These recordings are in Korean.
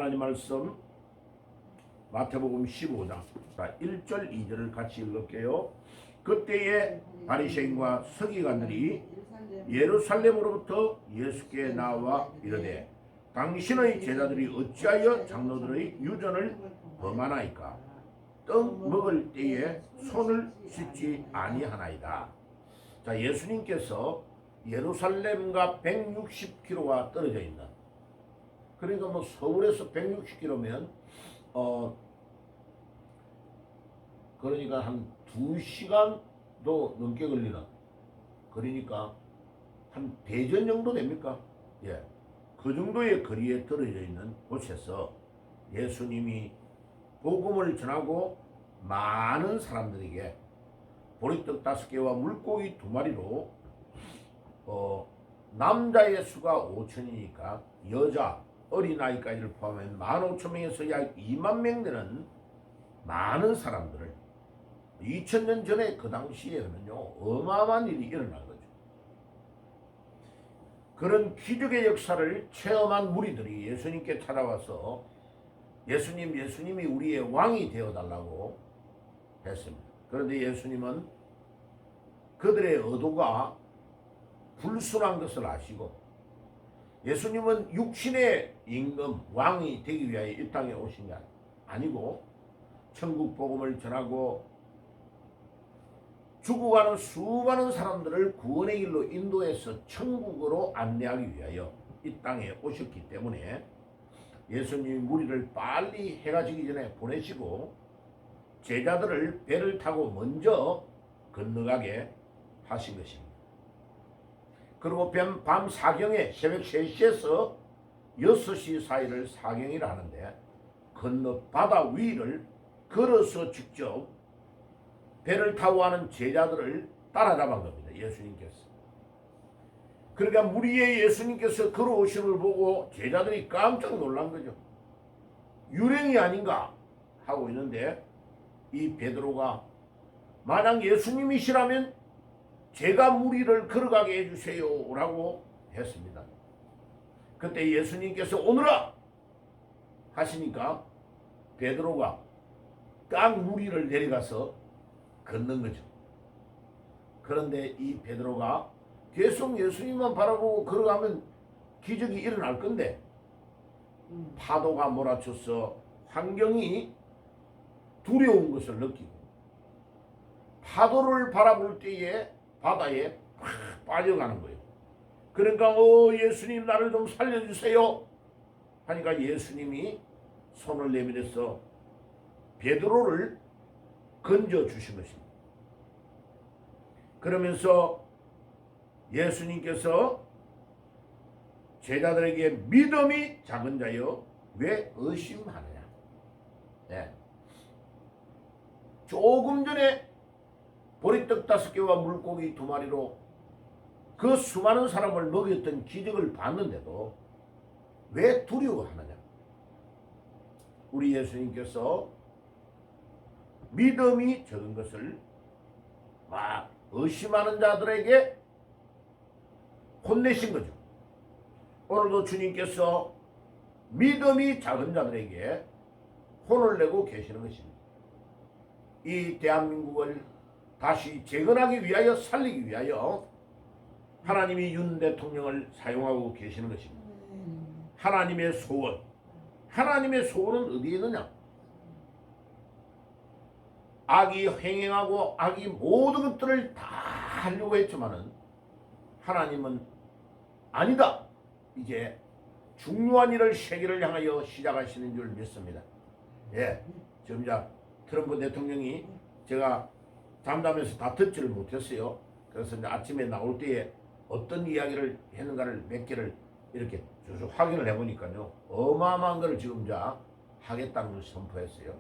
하나님 말씀 마태복음 15장 1절 2절을 같이 읽을게요. 그때에 바리새인과 서기관들이 예루살렘으로부터 예수께 나와 이르되 당신의 제자들이 어찌하여 장로들의 유전을 범하나이까? 떡 먹을 때에 손을 씻지 아니하나이다. 자, 예수님께서 예루살렘과 160km가 떨어져 있는, 그러니까 뭐 서울에서 160km면 그러니까 한 2시간도 넘게 걸리는, 그러니까 한 대전 정도 됩니까? 예, 그 정도의 거리에 떨어져 있는 곳에서 예수님이 복음을 전하고 많은 사람들에게 보리떡 5개와 물고기 2마리로 남자의 수가 5천이니까 여자 어린아이까지를 포함한 15,000명에서 약 2만 명 되는 많은 사람들을 2000년 전에 그 당시에는요 어마어마한 일이 일어난 거죠. 그런 기적의 역사를 체험한 무리들이 예수님께 찾아와서 예수님이 우리의 왕이 되어달라고 했습니다. 그런데 예수님은 그들의 의도가 불순한 것을 아시고, 예수님은 육신의 임금 왕이 되기 위하여 이 땅에 오신 게 아니고 천국 복음을 전하고 죽어가는 수많은 사람들을 구원의 길로 인도해서 천국으로 안내하기 위하여 이 땅에 오셨기 때문에 예수님이 무리를 빨리 해가 지기 전에 보내시고 제자들을 배를 타고 먼저 건너가게 하신 것입니다. 그리고 밤 사경에 새벽 3시에서 6시 사이를 사경이라 하는데 건너 바다 위를 걸어서 직접 배를 타고 가는 제자들을 따라잡은 겁니다. 예수님께서. 그러니까 무리의 예수님께서 걸어오시는 걸 보고 제자들이 깜짝 놀란 거죠. 유령이 아닌가 하고 있는데 이 베드로가 만약 예수님이시라면 제가 무리를 걸어가게 해주세요 라고 했습니다. 그때 예수님께서 오너라 하시니까 베드로가 딱 무리를 내려가서 걷는 거죠. 그런데 이 베드로가 계속 예수님만 바라보고 걸어가면 기적이 일어날 건데 파도가 몰아쳐서 환경이 두려운 것을 느끼고 파도를 바라볼 때에 바다에 팍 빠져가는 거예요. 그러니까 예수님 나를 좀 살려주세요 하니까 예수님이 손을 내밀어서 베드로를 건져주신 것입니다. 그러면서 예수님께서 제자들에게 믿음이 작은 자여 왜 의심하느냐. 네. 조금 전에 보리떡 5개와 물고기 2마리로 그 수많은 사람을 먹였던 기적을 봤는데도 왜 두려워하느냐. 우리 예수님께서 믿음이 적은 것을 막 의심하는 자들에게 혼내신 거죠. 오늘도 주님께서 믿음이 작은 자들에게 혼을 내고 계시는 것입니다. 이 대한민국을 다시 재건하기 위하여 살리기 위하여 하나님이 윤 대통령을 사용하고 계시는 것입니다. 하나님의 소원. 하나님의 소원은 어디에 있느냐? 악이 횡행하고 악이 모든 것들을 다 하려고 했지만은 하나님은 아니다. 이제 중요한 일을 세계를 향하여 시작하시는 줄 믿습니다. 예, 지금 이제 트럼프 대통령이 제가 잠잠해서 다 듣지를 못했어요. 그래서 이제 아침에 나올 때에 어떤 이야기를 했는가를 몇 개를 이렇게 쭉 확인을 해보니까요. 어마어마한 걸 지금 이제 하겠다는 걸 선포했어요.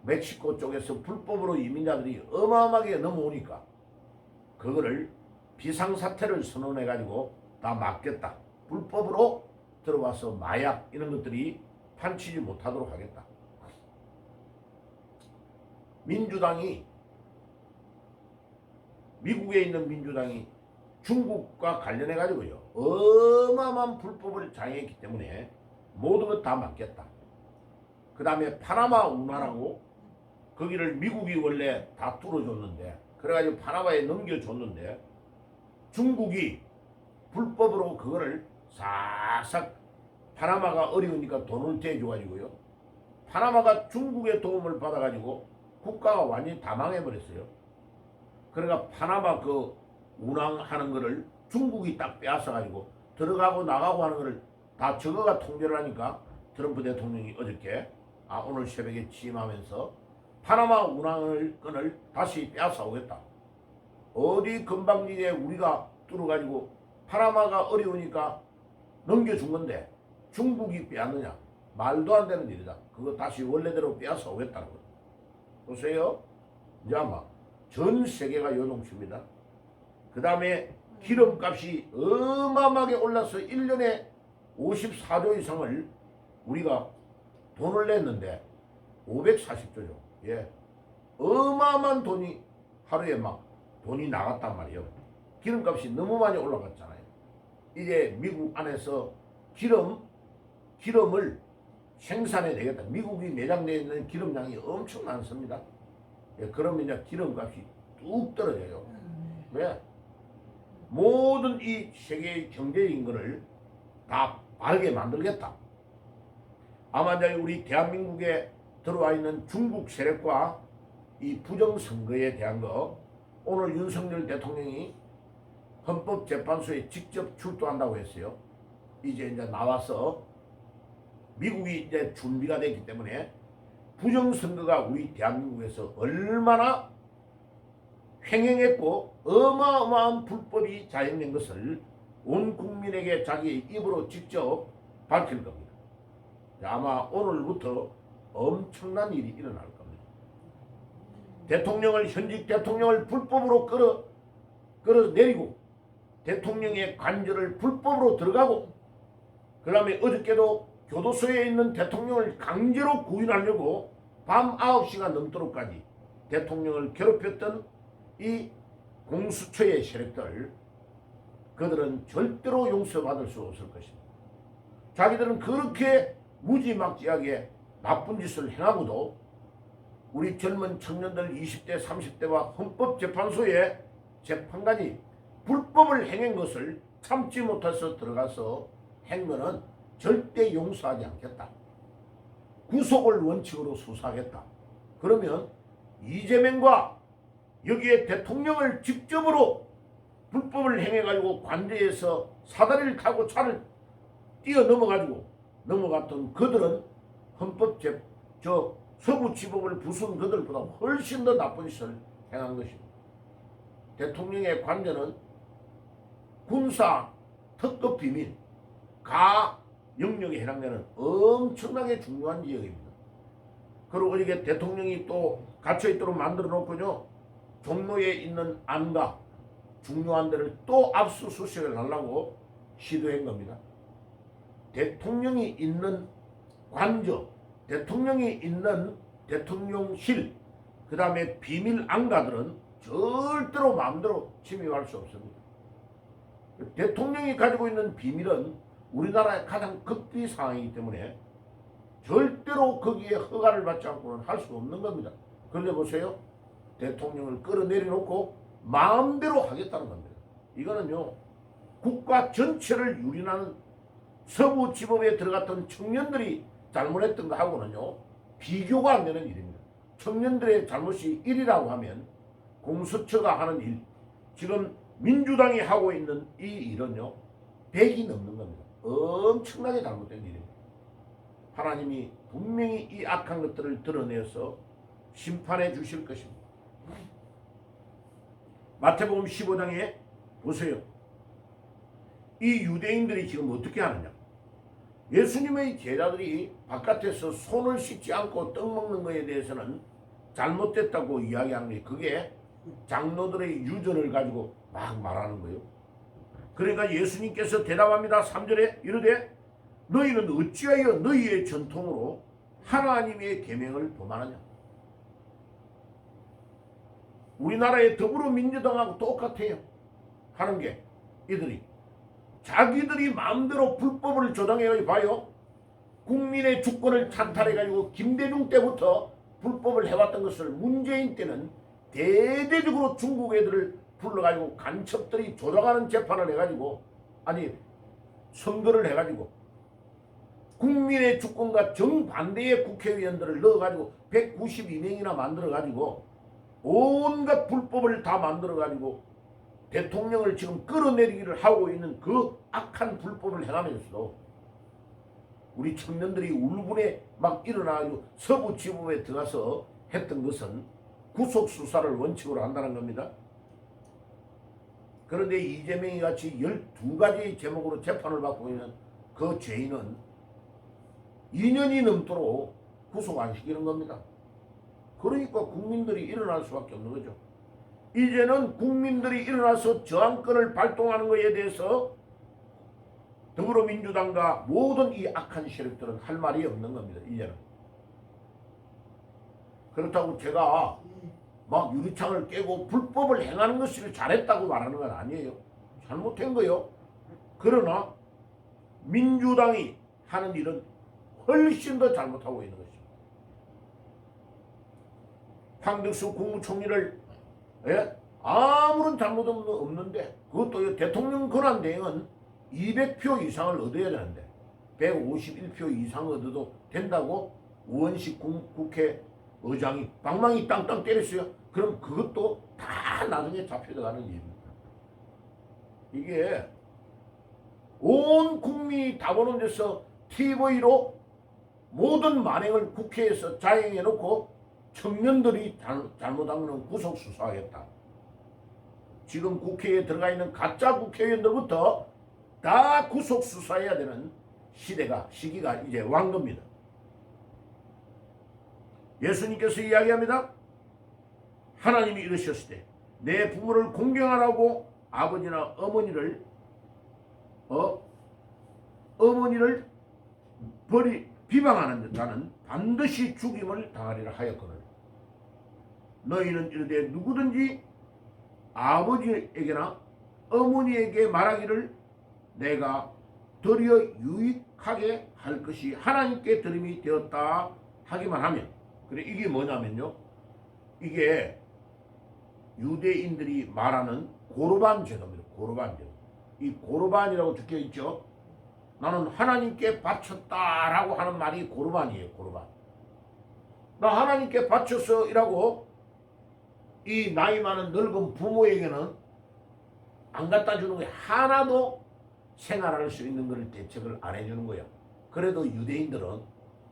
멕시코 쪽에서 불법으로 이민자들이 어마어마하게 넘어오니까 그거를 비상사태를 선언해가지고 다 막겠다. 불법으로 들어와서 마약 이런 것들이 판치지 못하도록 하겠다. 민주당이, 미국에 있는 민주당이 중국과 관련해가지고요 어마어마한 불법을 장애했기 때문에 모든 것 다 맡겼다. 그 다음에 파나마 운하라고 거기를 미국이 원래 다 뚫어줬는데 그래가지고 파나마에 넘겨줬는데 중국이 불법으로 그거를 싹싹 파나마가 어려우니까 돈을 대줘가지고요. 파나마가 중국의 도움을 받아가지고 국가가 완전히 다 망해버렸어요. 그러니까 파나마 그 운항하는 거를 중국이 딱 빼앗아가지고 들어가고 나가고 하는 거를 다 저거가 통제를 하니까 트럼프 대통령이 어저께 오늘 새벽에 취임하면서 파나마 운항을 건을 다시 빼앗아 오겠다. 어디 금방지게 우리가 뚫어가지고 파나마가 어려우니까 넘겨준 건데 중국이 빼앗느냐. 말도 안 되는 일이다. 그거 다시 원래대로 빼앗아 오겠다는 거예요. 보세요. 이제 아마 전 세계가 요동칩니다. 그 다음에 기름값이 어마어마하게 올라서 1년에 54조 이상을 우리가 돈을 냈는데 540조죠. 예. 어마어마한 돈이 하루에 막 돈이 나갔단 말이에요. 기름값이 너무 많이 올라갔잖아요. 이제 미국 안에서 기름을 생산해 내겠다. 미국이 매장되어 있는 기름량이 엄청 많습니다. 예, 그러면 이제 기름값이 뚝 떨어져요. 왜? 모든 이 세계의 경제인 거를 다 바르게 만들겠다. 아마 이제 우리 대한민국에 들어와 있는 중국 세력과 이 부정선거에 대한 거 오늘 윤석열 대통령이 헌법재판소에 직접 출두한다고 했어요. 이제 나와서 미국이 이제 준비가 됐기 때문에 부정선거가 우리 대한민국에서 얼마나 횡행했고 어마어마한 불법이 자행된 것을 온 국민에게 자기의 입으로 직접 밝힐 겁니다. 아마 오늘부터 엄청난 일이 일어날 겁니다. 현직 대통령을 불법으로 끌어내리고 대통령의 관저를 불법으로 들어가고 그 다음에 어저께도 교도소에 있는 대통령을 강제로 구인하려고 밤 9시가 넘도록까지 대통령을 괴롭혔던 이 공수처의 세력들, 그들은 절대로 용서받을 수 없을 것입니다. 자기들은 그렇게 무지막지하게 나쁜 짓을 행하고도 우리 젊은 청년들 20대 30대와 헌법재판소의 재판관이 불법을 행한 것을 참지 못해서 들어가서 한 거는 절대 용서하지 않겠다. 구속을 원칙으로 수사하겠다. 그러면 이재명과 여기에 대통령을 직접으로 불법을 행해가지고 관저에서 사다리를 타고 차를 뛰어 넘어갔던 그들은 서부지법을 부순 그들보다 훨씬 더 나쁜 짓을 행한 것입니다. 대통령의 관저는 군사 특급 비밀 가 영역에 해당되는 엄청나게 중요한 지역입니다. 그리고 이게 대통령이 또 갇혀있도록 만들어 놓고요. 종로에 있는 안가 중요한 데를 또 압수수색을 하려고 시도한 겁니다. 대통령이 있는 관저, 대통령이 있는 대통령실, 그 다음에 비밀 안가들은 절대로 마음대로 침입할 수 없습니다. 대통령이 가지고 있는 비밀은 우리나라의 가장 극비 상황이기 때문에 절대로 거기에 허가를 받지 않고는 할 수 없는 겁니다. 그런데 보세요. 대통령을 끌어내려놓고 마음대로 하겠다는 겁니다. 이거는요. 국가 전체를 유린하는 서부지법에 들어갔던 청년들이 잘못했던 거하고는요. 비교가 안 되는 일입니다. 청년들의 잘못이 1이라고 하면 공수처가 하는 일, 지금 민주당이 하고 있는 이 일은요. 100이 넘는 겁니다. 엄청나게 잘못된 일입니다. 하나님이 분명히 이 악한 것들을 드러내서 심판해 주실 것입니다. 마태복음 15장에 보세요. 이 유대인들이 지금 어떻게 하느냐. 예수님의 제자들이 바깥에서 손을 씻지 않고 떡 먹는 것에 대해서는 잘못됐다고 이야기하는 게 그게 장로들의 유전을 가지고 막 말하는 거예요. 그러니까 예수님께서 대답합니다. 3절에 이르되 너희는 어찌하여 너희의 전통으로 하나님의 계명을 범하느냐. 우리나라의 더불어민주당하고 똑같아요. 하는 게 이들이 자기들이 마음대로 불법을 조장해 봐요. 국민의 주권을 찬탈해가지고 김대중 때부터 불법을 해왔던 것을 문재인 때는 대대적으로 중국 애들을 불러가지고 간첩들이 조작하는 재판을 해가지고 아니 선거를 해가지고 국민의 주권과 정반대의 국회의원들을 넣어가지고 192명이나 만들어가지고 온갖 불법을 다 만들어가지고 대통령을 지금 끌어내리기를 하고 있는 그 악한 불법을 행하면서도 우리 청년들이 울분에 막 일어나가지고 서부지법에 들어가서 했던 것은 구속수사를 원칙으로 한다는 겁니다. 그런데 이재명이 같이 12가지 제목으로 재판을 받고 있는 그 죄인은 2년이 넘도록 구속 안 시키는 겁니다. 그러니까 국민들이 일어날 수밖에 없는 거죠. 이제는 국민들이 일어나서 저항권을 발동하는 것에 대해서 더불어민주당과 모든 이 악한 세력들은 할 말이 없는 겁니다. 이제는. 그렇다고 제가 막 유리창을 깨고 불법을 행하는 것을 잘했다고 말하는 건 아니에요. 잘못한 거요. 그러나 민주당이 하는 일은 훨씬 더 잘못하고 있는 것입니다. 황덕수 국무총리를 아무런 잘못 없는데 그것도 대통령 권한대행은 200표 이상을 얻어야 되는데 151표 이상 얻어도 된다고 우원식 국회의장이 방망이 땅땅 때렸어요. 그럼 그것도 다 나중에 잡혀가는 일입니다. 이게 온 국민이 다 보는 데서 TV로 모든 만행을 국회에서 자행해놓고 청년들이 잘못한 것은 구속수사하겠다. 지금 국회에 들어가 있는 가짜 국회의원들부터 다 구속수사해야 되는 시기가 이제 완 겁니다. 예수님께서 이야기합니다. 하나님이 이르셨을 때 내 부모를 공경하라고 아버지나 어머니를 비방하는 자는 반드시 죽임을 당하리라 하였거늘 너희는 이르되 누구든지 아버지에게나 어머니에게 말하기를 내가 도리어 유익하게 할 것이 하나님께 들음이 되었다 하기만 하면 그래 이게 뭐냐면요. 이게 유대인들이 말하는 고르반 제도입니다. 고르반 제도. 이 고르반이라고 적혀 있죠. 나는 하나님께 바쳤다라고 하는 말이 고르반이에요. 고르반. 나 하나님께 바쳤어 이라고 이 나이 많은 늙은 부모에게는 안 갖다 주는 거야. 하나도 생활할 수 있는 걸 대책을 안 해주는 거야. 그래도 유대인들은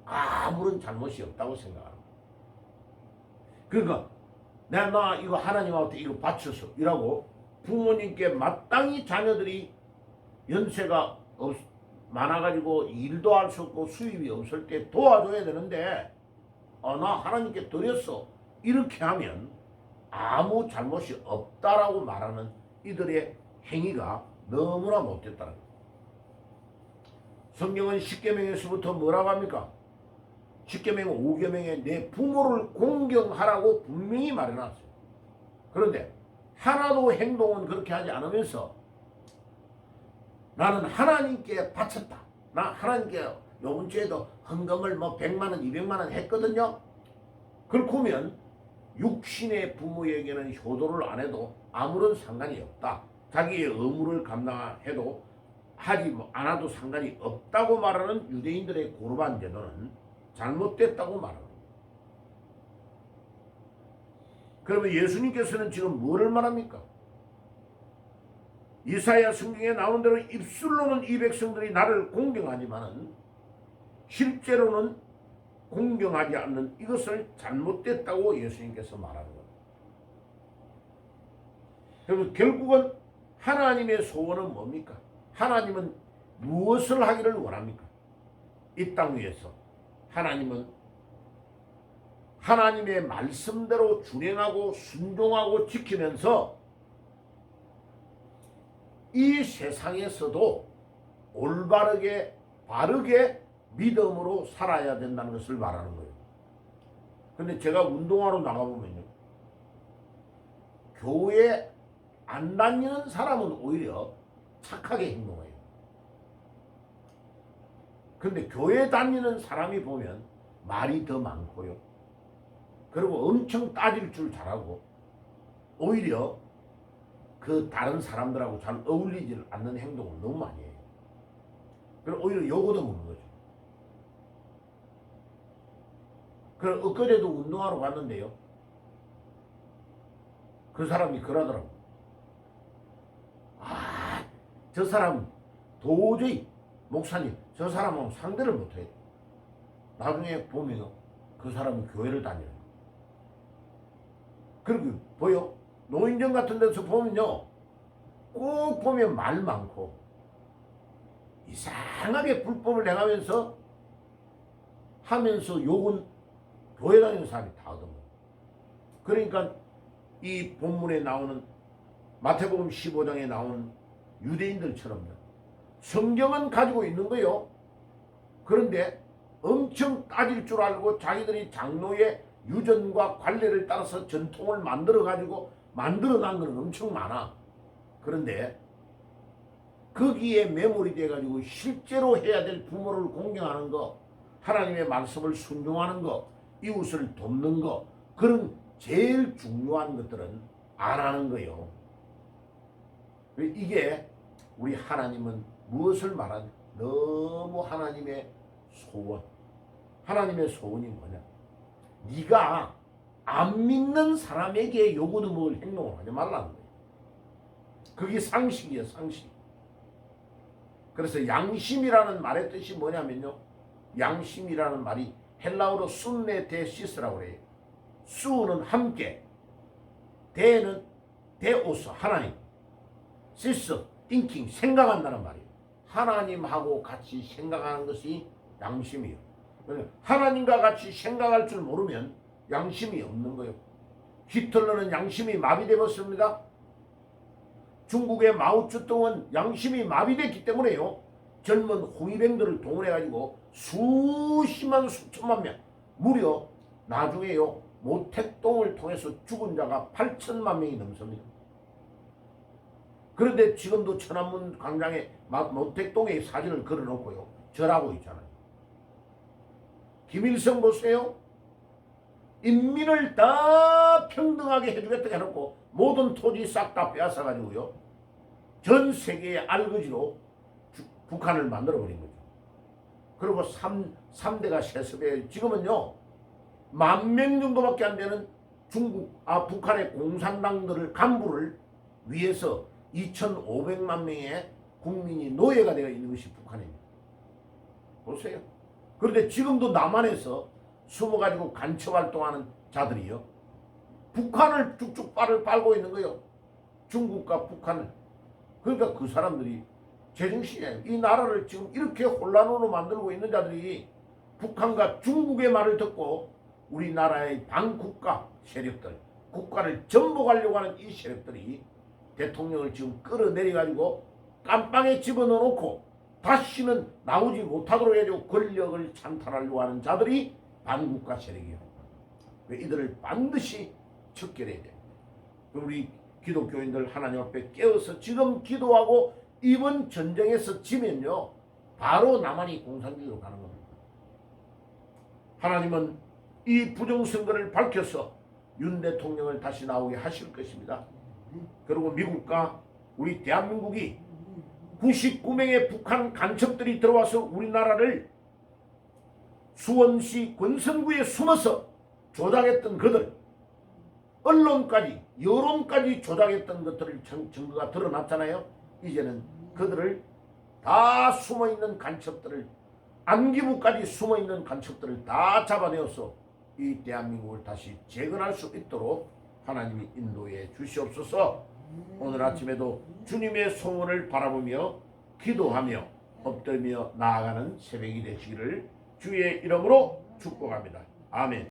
아무런 잘못이 없다고 생각하는 거야. 그러니까 나 이거 하나님한테 이거 바쳤어 이라고 부모님께 마땅히 자녀들이 연세가 많아가지고 일도 할 수 없고 수입이 없을 때 도와줘야 되는데 나 하나님께 드렸어 이렇게 하면 아무 잘못이 없다라고 말하는 이들의 행위가 너무나 못됐다는 거예요. 성경은 십계명에서부터 뭐라고 합니까? 십계명 5계명에 내 부모를 공경하라고 분명히 말해놨어요. 그런데 하나도 행동은 그렇게 하지 않으면서 나는 하나님께 바쳤다. 나 하나님께 요번 주에도 헌금을 100만원 200만원 했거든요. 그렇고 하면 육신의 부모에게는 효도를 안 해도 아무런 상관이 없다. 자기의 의무를 감당해도 하지 않아도 상관이 없다고 말하는 유대인들의 고르반 제도는 잘못됐다고 말합니다. 그러면 예수님께서는 지금 뭐를 말합니까? 이사야 성경에 나오는 대로 입술로는 이 백성들이 나를 공경하지만은 실제로는 공경하지 않는 이것을 잘못됐다고 예수님께서 말하는 겁니다. 그러면 결국은 하나님의 소원은 뭡니까? 하나님은 무엇을 하기를 원합니까? 이 땅 위에서 하나님은 하나님의 말씀대로 준행하고 순종하고 지키면서 이 세상에서도 올바르게 바르게 믿음으로 살아야 된다는 것을 말하는 거예요. 근데 제가 운동하러 나가보면요. 교회에 안 다니는 사람은 오히려 착하게 행동해요. 근데 교회 다니는 사람이 보면 말이 더 많고요. 그리고 엄청 따질 줄 잘하고 오히려 그 다른 사람들하고 잘 어울리지 않는 행동을 너무 많이 해요. 그리고 오히려 요거도 먹는 거죠. 그래서 엊그제도 운동하러 갔는데요. 그 사람이 그러더라고. 아, 저 사람 도저히 목사님 저 사람하고 상대를 못해. 나중에 보면 그 사람은 교회를 다녀요. 그리고 보여? 노인정 같은 데서 보면요. 꼭 보면 말 많고 이상하게 불법을 행하면서 욕은 교회 다니는 사람이 다 하더라고요. 그러니까 이 본문에 나오는 마태복음 15장에 나온 유대인들처럼요. 성경은 가지고 있는 거요. 그런데 엄청 따질 줄 알고 자기들이 장로의 유전과 관례를 따라서 전통을 만들어 가지고 만들어 난 것은 엄청 많아. 그런데 거기에 매몰이 돼 가지고 실제로 해야 될 부모를 공경하는 거, 하나님의 말씀을 순종하는 거, 이웃을 돕는 거, 그런 제일 중요한 것들은 안 하는 거예요. 이게 우리 하나님은 무엇을 말하냐? 너무 하나님의 소원. 하나님의 소원이 뭐냐? 네가 안 믿는 사람에게 요구도 먹을 행동을 하지 말라는 거예요. 그게 상식이에요, 상식. 그래서 양심이라는 말의 뜻이 뭐냐면요. 양심이라는 말이 헬라어로 순네 데시스라고 그래요. 수는 함께, 대는 데오스 하나님, 시스 띵킹 생각한다는 말이에요. 하나님하고 같이 생각하는 것이 양심이에요. 하나님과 같이 생각할 줄 모르면 양심이 없는 거예요. 히틀러는 양심이 마비되었습니다. 중국의 마오쩌둥은 양심이 마비됐기 때문에요. 젊은 호위병들을 동원해가지고 수십만 수천만 명, 무려 나중에요 모택동을 통해서 죽은 자가 8천만 명이 넘습니다. 그런데 지금도 천안문 광장에 모택동의 사진을 걸어놓고요 절하고 있잖아요. 김일성 보세요. 인민을 다 평등하게 해주겠다 해놓고 모든 토지 싹 다 빼앗아가지고요 전 세계의 알거지로 북한을 만들어버린 거죠. 그리고 3대가 세습해 지금은요 10,000명 정도밖에 안 되는 북한의 공산당들을 간부를 위해서 2,500만 명의 국민이 노예가 되어 있는 것이 북한입니다. 보세요. 그런데 지금도 남한에서 숨어가지고 간첩 활동하는 자들이요 북한을 쭉쭉 빨고 있는 거예요. 중국과 북한을. 그러니까 그 사람들이 제정신이에요. 이 나라를 지금 이렇게 혼란으로 만들고 있는 자들이 북한과 중국의 말을 듣고 우리나라의 반국가 세력들, 국가를 전복하려고 하는 이 세력들이 대통령을 지금 끌어내려가지고 깜빵에 집어넣어놓고 다시는 나오지 못하도록 해가지고 권력을 찬탈하려고 하는 자들이 반국가 세력이에요. 이들을 반드시 척결해야 돼요. 우리 기독교인들 하나님 앞에 깨어서 지금 기도하고 이번 전쟁에서 지면요 바로 남한이 공산주의로 가는 겁니다. 하나님은 이 부정선거를 밝혀서 윤 대통령을 다시 나오게 하실 것입니다. 그리고 미국과 우리 대한민국이 99명의 북한 간첩들이 들어와서 우리나라를 수원시 권선구에 숨어서 조작했던 그들, 언론까지 여론까지 조작했던 것들을 증거가 드러났잖아요. 이제는 그들을 다 숨어있는 간첩들을 안기부까지 숨어있는 간첩들을 다 잡아내어서 이 대한민국을 다시 재건할 수 있도록 하나님이 인도해 주시옵소서. 오늘 아침에도 주님의 소원을 바라보며 기도하며 엎드리며 나아가는 새벽이 되시기를 주의 이름으로 축복합니다. 아멘.